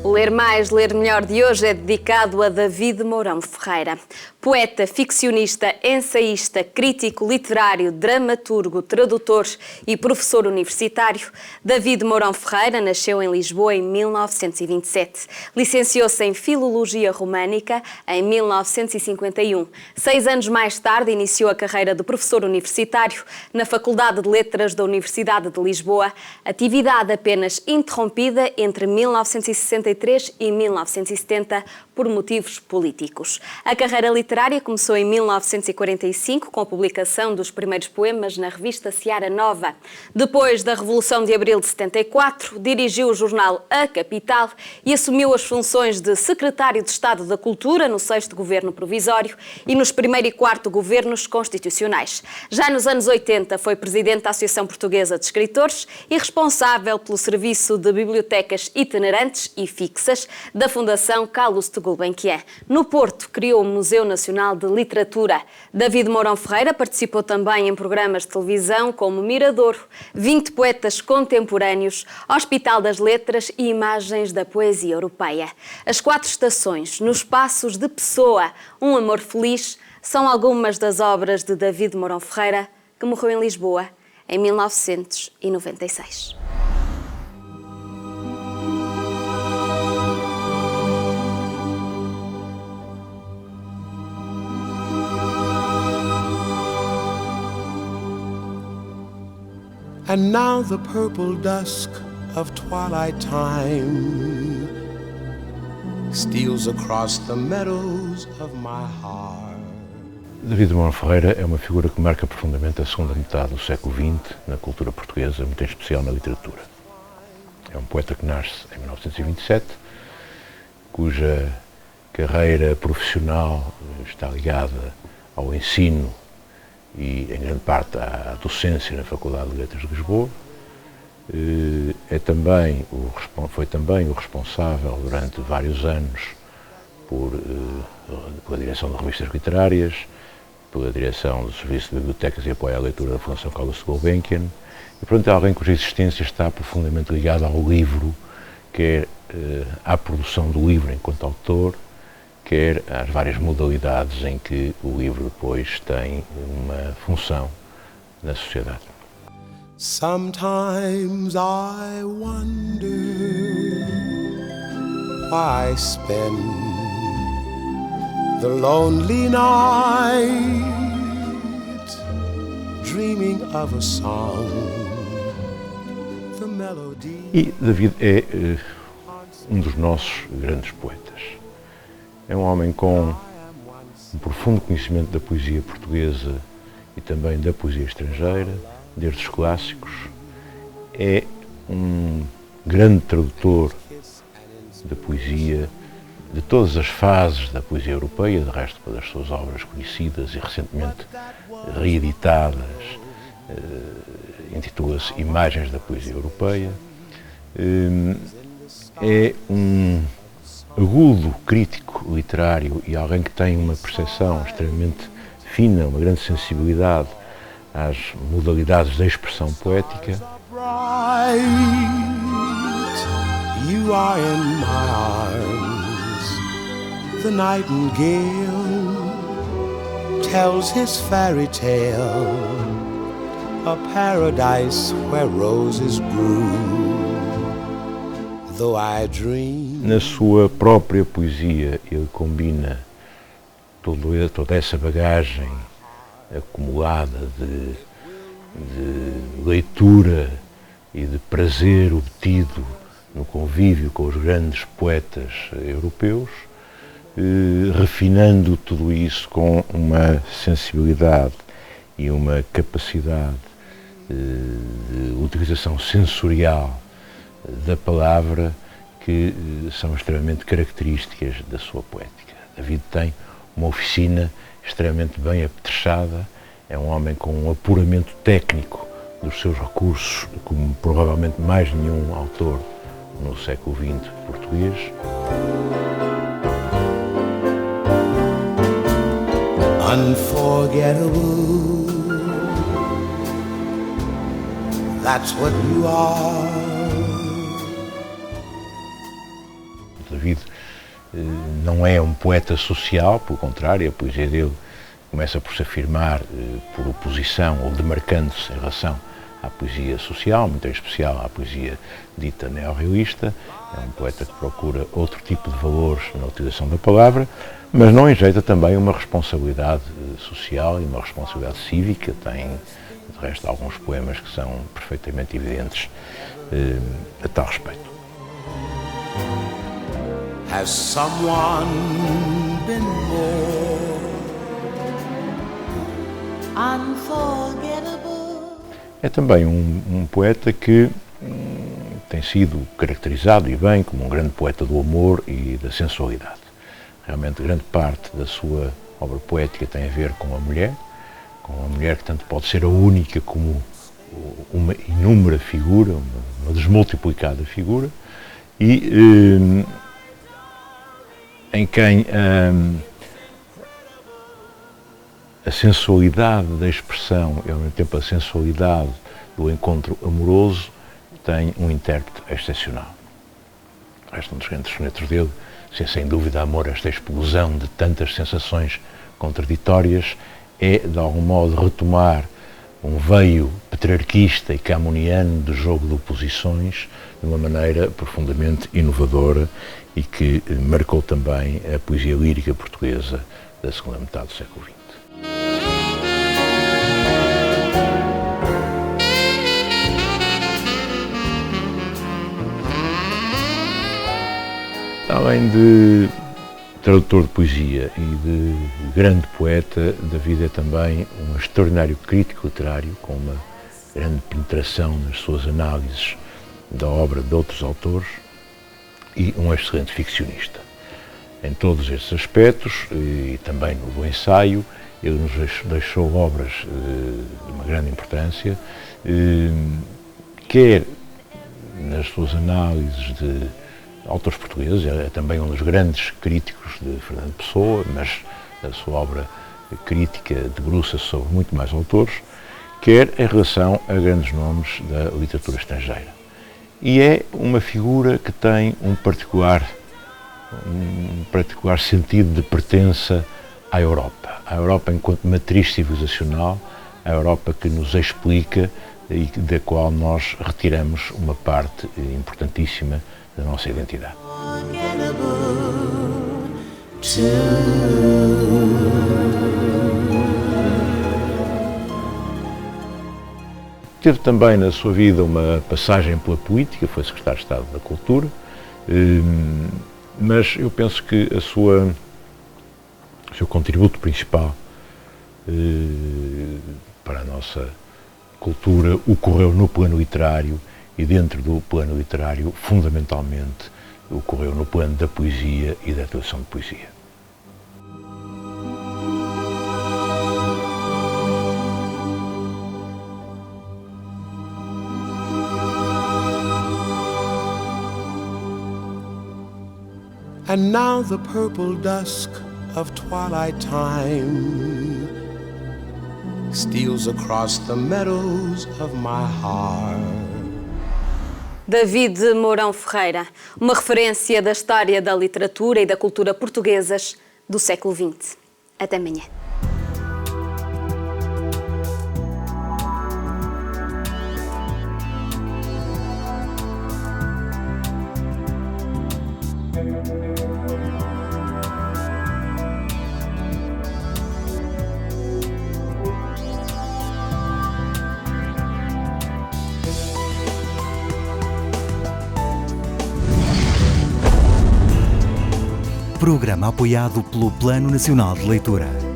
O Ler Mais, Ler Melhor de hoje é dedicado a David Mourão Ferreira. Poeta, ficcionista, ensaísta, crítico literário, dramaturgo, tradutor e professor universitário, David Mourão Ferreira nasceu em Lisboa em 1927. Licenciou-se em Filologia Românica em 1951. 6 anos mais tarde, iniciou a carreira de professor universitário na Faculdade de Letras da Universidade de Lisboa, atividade apenas interrompida entre 1963 e 1970 por motivos políticos. A carreira literária começou em 1945 com a publicação dos primeiros poemas na revista Seara Nova. Depois da Revolução de Abril de 74, dirigiu o jornal A Capital e assumiu as funções de secretário de Estado da Cultura no 6º Governo Provisório e nos 1º e 4º Governos Constitucionais. Já nos anos 80 foi presidente da Associação Portuguesa de Escritores e responsável pelo serviço de bibliotecas itinerantes e fixas da Fundação Carlos de Gulbenkian. No Porto, criou o Museu Nacional de Literatura. David Mourão Ferreira participou também em programas de televisão como Miradouro, 20 poetas contemporâneos, Hospital das Letras e Imagens da Poesia Europeia. As 4 estações, Nos Passos de Pessoa, Um Amor Feliz, são algumas das obras de David Mourão Ferreira, que morreu em Lisboa em 1996. And now the purple dusk of twilight time steals across the meadows of my heart. David Mourão Ferreira é uma figura que marca profundamente a segunda metade do século XX na cultura portuguesa, muito em especial na literatura. É um poeta que nasce em 1927, cuja carreira profissional está ligada ao ensino e, em grande parte, à docência na Faculdade de Letras de Lisboa. Foi também o responsável, durante vários anos, pela direção de revistas literárias, pela direção do Serviço de Bibliotecas e Apoio à Leitura da Fundação Carlos de Gulbenkian, e, portanto, é alguém cuja existência está profundamente ligada ao livro, quer à produção do livro enquanto autor, quer às várias modalidades em que o livro depois tem uma função na sociedade. Sometimes I wonder why I spend the lonely night dreaming of a song, the melody. E David é um dos nossos grandes poetas. É um homem com um profundo conhecimento da poesia portuguesa e também da poesia estrangeira, desde os clássicos. É um grande tradutor da poesia, de todas as fases da poesia europeia, de resto, das suas obras conhecidas e recentemente reeditadas, intitula-se Imagens da Poesia Europeia. É um agudo crítico literário e alguém que tem uma percepção extremamente fina, uma grande sensibilidade às modalidades da expressão poética. You are in my arms. The nightingale tells his fairy tale, a paradise where roses grew. Though I dream. Na sua própria poesia, ele combina toda essa bagagem acumulada de leitura e de prazer obtido no convívio com os grandes poetas europeus, refinando tudo isso com uma sensibilidade e uma capacidade de utilização sensorial da palavra que são extremamente características da sua poética. David tem uma oficina extremamente bem apetrechada, é um homem com um apuramento técnico dos seus recursos, como provavelmente mais nenhum autor no século XX português. Unforgettable, that's what you are. David não é um poeta social, pelo contrário, a poesia dele começa por se afirmar por oposição ou demarcando-se em relação à poesia social, muito em especial à poesia dita neorrealista. É um poeta que procura outro tipo de valores na utilização da palavra, mas não enjeita também uma responsabilidade social e uma responsabilidade cívica. Tem, de resto, alguns poemas que são perfeitamente evidentes a tal respeito. Has someone been more unforgettable? É também um poeta que tem sido caracterizado, e bem, como um grande poeta do amor e da sensualidade. Realmente, grande parte da sua obra poética tem a ver com a mulher que tanto pode ser a única como uma inúmera figura, uma desmultiplicada figura, e em quem a sensualidade da expressão e ao mesmo tempo a sensualidade do encontro amoroso tem um intérprete excepcional. Este é um dos grandes sonetos dele, sem dúvida Amor, esta explosão de tantas sensações contraditórias, é de algum modo retomar um veio petrarquista e camuniano do jogo de oposições de uma maneira profundamente inovadora e que marcou também a poesia lírica portuguesa da segunda metade do século XX. Além de tradutor de poesia e de grande poeta, David é também um extraordinário crítico literário, com uma grande penetração nas suas análises da obra de outros autores, e um excelente ficcionista. Em todos estes aspectos, e também no ensaio, ele nos deixou obras de uma grande importância, quer nas suas análises de autores portugueses, é também um dos grandes críticos de Fernando Pessoa, mas a sua obra crítica debruça-se sobre muito mais autores, quer em relação a grandes nomes da literatura estrangeira. E é uma figura que tem um particular sentido de pertença à Europa enquanto matriz civilizacional, a Europa que nos explica e da qual nós retiramos uma parte importantíssima da nossa identidade. Teve também na sua vida uma passagem pela política, foi secretário de Estado da Cultura, mas eu penso que o seu contributo principal para a nossa cultura ocorreu no plano literário, e dentro do plano literário, fundamentalmente, ocorreu no plano da poesia e da tradução de poesia. And now the purple dusk of twilight time steals across the meadows of my heart. David Mourão Ferreira, uma referência da história da literatura e da cultura portuguesas do século XX. Até amanhã. Programa apoiado pelo Plano Nacional de Leitura.